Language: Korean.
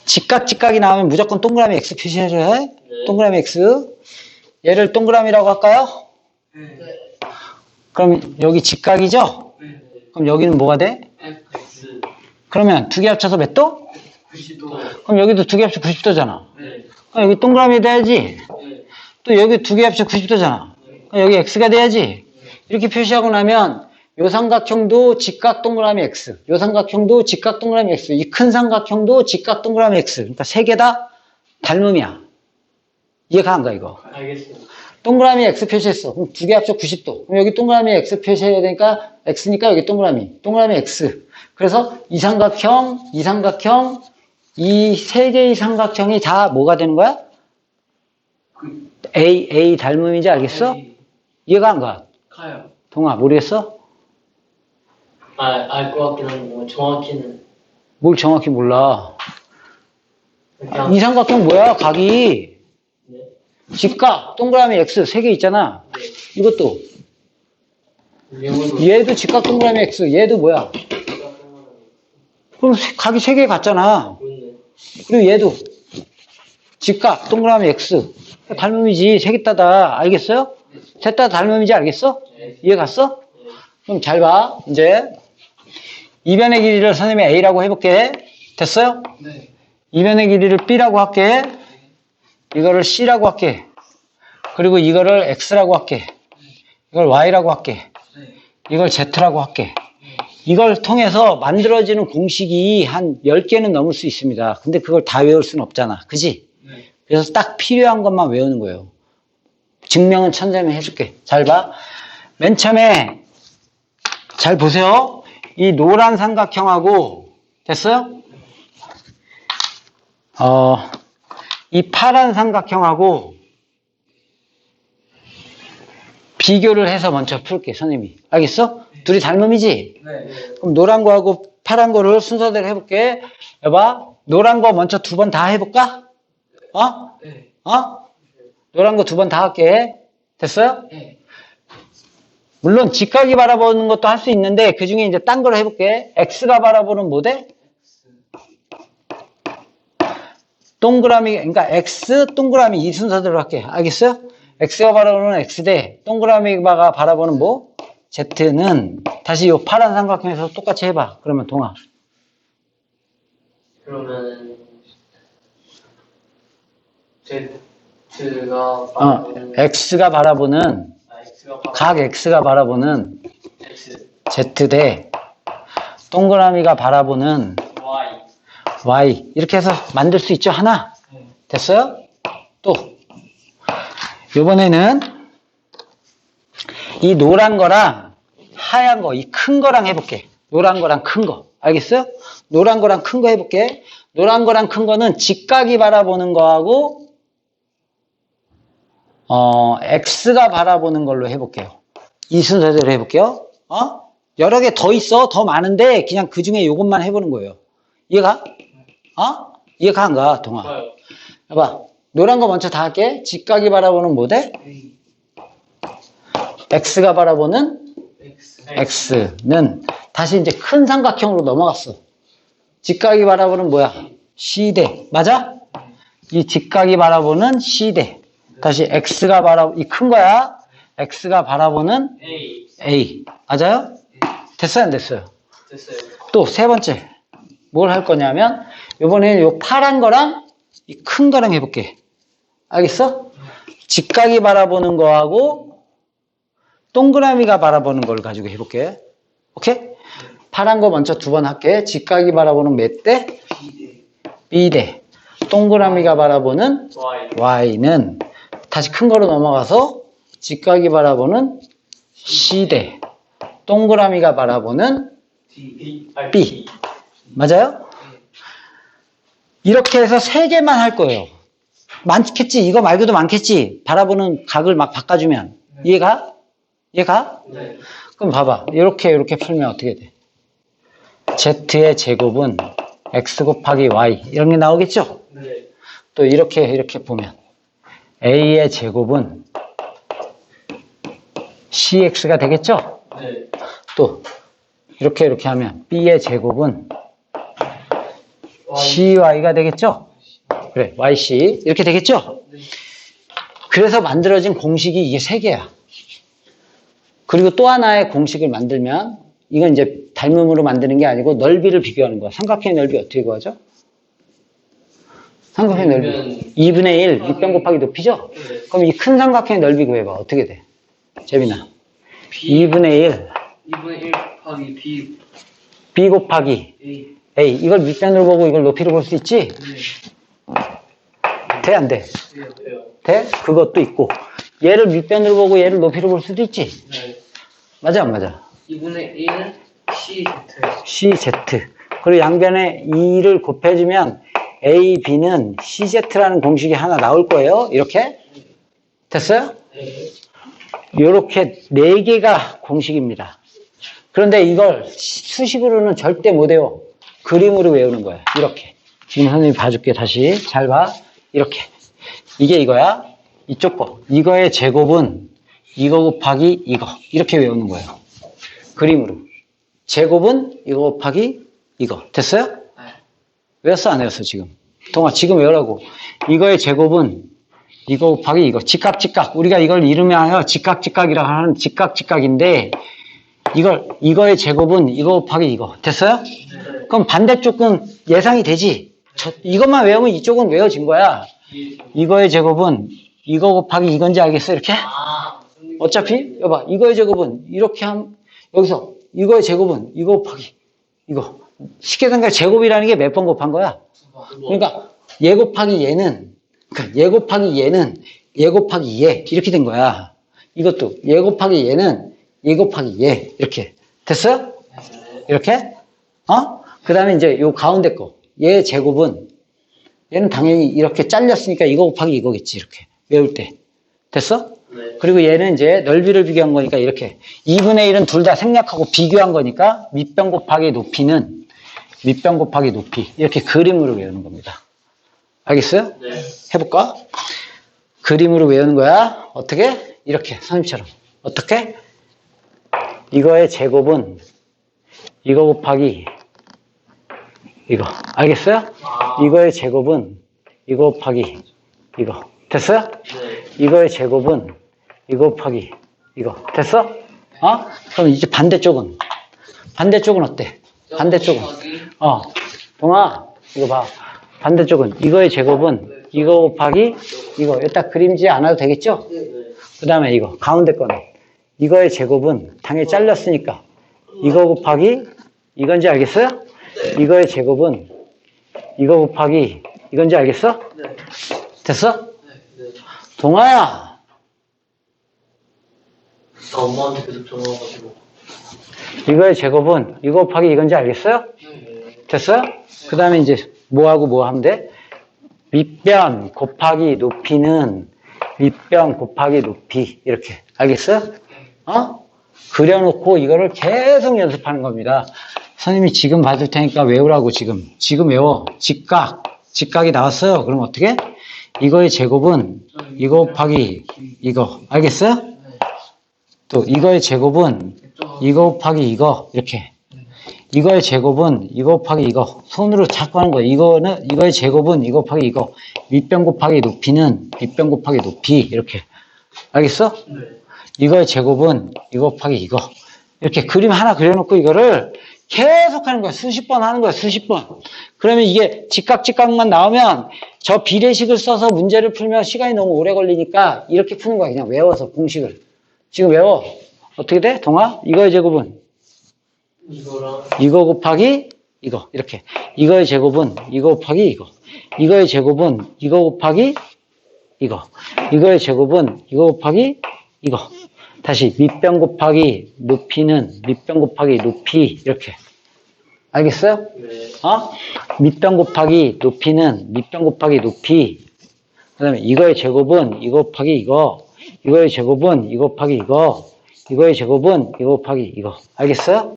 직각이 나오면 무조건 동그라미 X 표시를 해. 네. 동그라미 X. 얘를 동그라미라고 할까요? 네. 그럼 여기 직각이죠? 네. 그럼 여기는 뭐가 돼? X 그러면 두 개 합쳐서 몇 도? 90도. 그럼 여기도 두 개 합쳐 90도잖아. 네. 그럼 여기 동그라미 돼야지. 네. 또 여기 두 개 합쳐 90도잖아. 그럼 여기 X가 돼야지. 이렇게 표시하고 나면 요 삼각형도 직각 동그라미 X, 요 삼각형도 직각 동그라미 X, 이 큰 삼각형도 직각 동그라미 X. 그러니까 세 개 다 닮음이야. 이해가 안 가, 이거? 알겠습니다. 동그라미 X 표시했어. 그럼 두 개 합쳐 90도. 그럼 여기 동그라미 X 표시해야 되니까 X니까 여기 동그라미 X. 그래서 이 삼각형, 이 세 개의 삼각형이 다 뭐가 되는 거야? A 닮음인지 알겠어? 네. 이해가 안 가? 가요. 동아, 모르겠어? 알 것 같긴 한데 뭐 정확히는 뭘 정확히 몰라. 그냥 이 삼각형 뭐야? 각이 네. 직각 동그라미 X 세 개 있잖아. 네. 이것도 이거도 얘도 직각 동그라미 X, 얘도 뭐야? 그럼 각이 세 개 같잖아. 그렇네. 그리고 얘도 직각 동그라미 X 닮음이지. 세 개 따다. 알겠어요? 셋 다 닮음이지. 알겠어? 네. 이해 갔어? 네. 그럼 잘 봐. 이제 이변의 길이를 선생님이 A라고 해볼게. 됐어요? 네. 이변의 길이를 B라고 할게. 이거를 C라고 할게. 그리고 이거를 X라고 할게. 이걸 Y라고 할게. 네. 이걸 Z라고 할게. 이걸 통해서 만들어지는 공식이 한 10개는 넘을 수 있습니다. 근데 그걸 다 외울 수는 없잖아. 그지? 네. 그래서 딱 필요한 것만 외우는 거예요. 증명은 천재면 해줄게. 잘 봐. 맨 처음에 잘 보세요. 이 노란 삼각형하고 됐어요? 이 파란 삼각형하고 비교를 해서 먼저 풀게, 선생님이. 알겠어? 둘이 닮음이지? 네. 그럼 노란 거하고 파란 거를 순서대로 해볼게. 여봐, 노란 거 먼저 두 번 다 해볼까? 네. 노란 거 두 번 다 할게. 됐어요? 네. 물론 직각이 바라보는 것도 할 수 있는데 그 중에 이제 딴 걸 해볼게. X가 바라보는 뭐 돼? 동그라미, 그러니까 X, 동그라미 이 순서대로 할게. 알겠어요? X가 바라보는 X대, 동그라미가 바라보는 뭐? Z는 다시 이 파란 삼각형에서 똑같이 해봐. 그러면 동아. 그러면 Z가 바라보는 X가 바라보는 각 X가 바라보는 X Z대, 동그라미가 바라보는 Y Y. 이렇게 해서 만들 수 있죠? 하나. 네. 됐어요? 또 이번에는 이 노란 거랑 하얀 거, 이 큰 거랑 해볼게. 노란 거랑 큰 거. 알겠어요? 노란 거랑 큰 거 해볼게. 노란 거랑 큰 거는 직각이 바라보는 거하고 X가 바라보는 걸로 해볼게요. 이 순서대로 해볼게요. 여러 개 더 있어. 더 많은데 그냥 그 중에 이것만 해보는 거예요. 이해가? 이해가 안 가, 동아? 좋아요. 봐봐. 노란 거 먼저 다 할게. 직각이 바라보는 모델. X가 바라보는 X는 다시 이제 큰 삼각형으로 넘어갔어. 직각이 바라보는 뭐야? C대. 맞아? 이 직각이 바라보는 C대. 다시 X가 이 큰 거야. X가 바라보는 A. 맞아요? 됐어요, 안 됐어요? 됐어요. 또 세 번째. 뭘 할 거냐면 이번에는 요 파란 거랑 이 큰 거랑 해볼게. 알겠어? 직각이 바라보는 거하고 동그라미가 바라보는 걸 가지고 해볼게. 오케이? 파란 거 먼저 두 번 할게. 직각이 바라보는 몇 대? B대. 동그라미가 바라보는 Y Y는 다시 큰 거로 넘어가서 직각이 바라보는 C대. 동그라미가 바라보는 B. 맞아요? 이렇게 해서 세 개만 할 거예요. 많겠지? 이거 말고도 많겠지? 바라보는 각을 막 바꿔주면. 이해가? 이해가? 네. 그럼 봐봐. 이렇게 풀면 어떻게 돼? Z의 제곱은 X 곱하기 Y. 이런 게 나오겠죠? 네. 또 이렇게 보면 A의 제곱은 CX가 되겠죠? 네. 또 이렇게 하면 B의 제곱은 CY가 되겠죠? 그래, YC. 이렇게 되겠죠? 그래서 만들어진 공식이 이게 3개야. 그리고 또 하나의 공식을 만들면, 이건 이제 닮음으로 만드는 게 아니고 넓이를 비교하는 거야. 삼각형의 넓이 어떻게 구하죠? 삼각형의 넓이. 2분의 1, 밑변 곱하기 높이죠? 그럼 이 큰 삼각형의 넓이 구해봐. 어떻게 돼? 재민아. 2분의 1. 2분의 1 곱하기 B. B 곱하기 A. A. 이걸 밑변으로 보고 이걸 높이로 볼 수 있지? 네. 돼, 안 돼? 돼요. 돼? 그것도 있고. 얘를 밑변으로 보고 얘를 높이로 볼 수도 있지? 네. 맞아, 안 맞아? 2분의 1은 CZ예요. CZ. 그리고 양변에 2를 곱해주면 A, B는 CZ라는 공식이 하나 나올 거예요. 이렇게. 됐어요? 네. 요렇게 4개가 공식입니다. 그런데 이걸 수식으로는 절대 못 외워. 그림으로 외우는 거야. 이렇게. 지금 선생님이 봐줄게. 다시. 잘 봐. 이렇게. 이게 이거야. 이쪽 거. 이거의 제곱은 이거 곱하기 이거. 이렇게 외우는 거예요. 그림으로. 제곱은 이거 곱하기 이거. 됐어요? 네. 외웠어? 안 외웠어? 지금? 동아, 지금 외우라고. 이거의 제곱은 이거 곱하기 이거. 직각. 우리가 이걸 이름하여 직각이라고 하는 직각인데, 이거의 제곱은 이거 곱하기 이거. 됐어요? 네. 그럼 반대쪽은 예상이 되지? 이것만 외우면 이쪽은 외워진 거야. 이거의 제곱은 이거 곱하기 이건지 알겠어? 이렇게? 어차피, 여봐. 이거의 제곱은 이렇게 여기서 이거의 제곱은 이거 곱하기 이거. 쉽게 생각해. 제곱이라는 게 몇 번 곱한 거야? 그러니까 얘 곱하기 얘는 얘 곱하기 얘 이렇게 된 거야. 이것도 얘 곱하기 얘는 얘 곱하기 얘 이렇게 됐어요? 이렇게? 그 다음에 이제 요 가운데 거 얘 제곱은 얘는 당연히 이렇게 잘렸으니까 이거 곱하기 이거겠지. 이렇게 외울 때 됐어? 네. 그리고 얘는 이제 넓이를 비교한 거니까 이렇게 2분의 1은 둘 다 생략하고 비교한 거니까 밑변 곱하기 높이는 밑변 곱하기 높이 이렇게 그림으로 외우는 겁니다. 알겠어요? 네. 해볼까? 그림으로 외우는 거야. 어떻게? 이렇게 선생님처럼. 어떻게? 이거의 제곱은 이거 곱하기 이거. 알겠어요? 이거의 제곱은 이거 곱하기 이거. 됐어요? 네. 이거의 제곱은 이거 곱하기 이거. 됐어? 그럼 이제 반대쪽은 어때? 반대쪽은 동아 이거 봐. 반대쪽은 이거의 제곱은 이거 곱하기 이거. 여기다 그림지 않아도 되겠죠? 그 다음에 이거 가운데 거는 이거의 제곱은 당연히 잘렸으니까 이거 곱하기 이건지 알겠어요? 이거의 제곱은 이거 곱하기 이건지 알겠어? 네. 됐어? 네. 동아야, 나 엄마한테 계속 전화 와가지고. 이거의 제곱은 이거 곱하기 이건지 알겠어요? 네. 됐어요? 그 다음에 이제 뭐하고 뭐 하면 돼? 밑변 곱하기 높이는 밑변 곱하기 높이 이렇게. 알겠어요? 그려놓고 이거를 계속 연습하는 겁니다. 선생님이 지금 받을 테니까 외우라고 지금 외워. 직각이 나왔어요. 그럼 어떻게? 이거의 제곱은 이거 곱하기 이거. 알겠어요? 또 이거의 제곱은 이거 곱하기 이거. 이렇게. 이거의 제곱은 이거 곱하기 이거. 손으로 자꾸 하는 거예요. 이거의 제곱은 이거 곱하기 이거. 밑변 곱하기 높이는 밑변 곱하기 높이. 이렇게. 알겠어? 네. 이거의 제곱은 이거 곱하기 이거. 이렇게 그림 하나 그려놓고 이거를 계속 하는 거야. 수십 번 하는 거야. 수십 번. 그러면 이게 직각만 나오면 저 비례식을 써서 문제를 풀면 시간이 너무 오래 걸리니까 이렇게 푸는 거야. 그냥 외워서 공식을. 지금 외워. 어떻게 돼? 동아? 이거의 제곱은 이거랑 이거 곱하기 이거. 이렇게. 이거의 제곱은 이거 곱하기 이거. 이거의 제곱은 이거 곱하기 이거. 이거의 제곱은 이거 곱하기 이거. 다시 밑변 곱하기 높이는 밑변 곱하기 높이. 이렇게. 알겠어요? 네. 밑변 곱하기 높이는 밑변 곱하기 높이. 그 다음에 이거의 제곱은 이거 곱하기 이거. 이거의 제곱은 이거 곱하기 이거. 이거의 제곱은 이거 곱하기 이거. 알겠어요?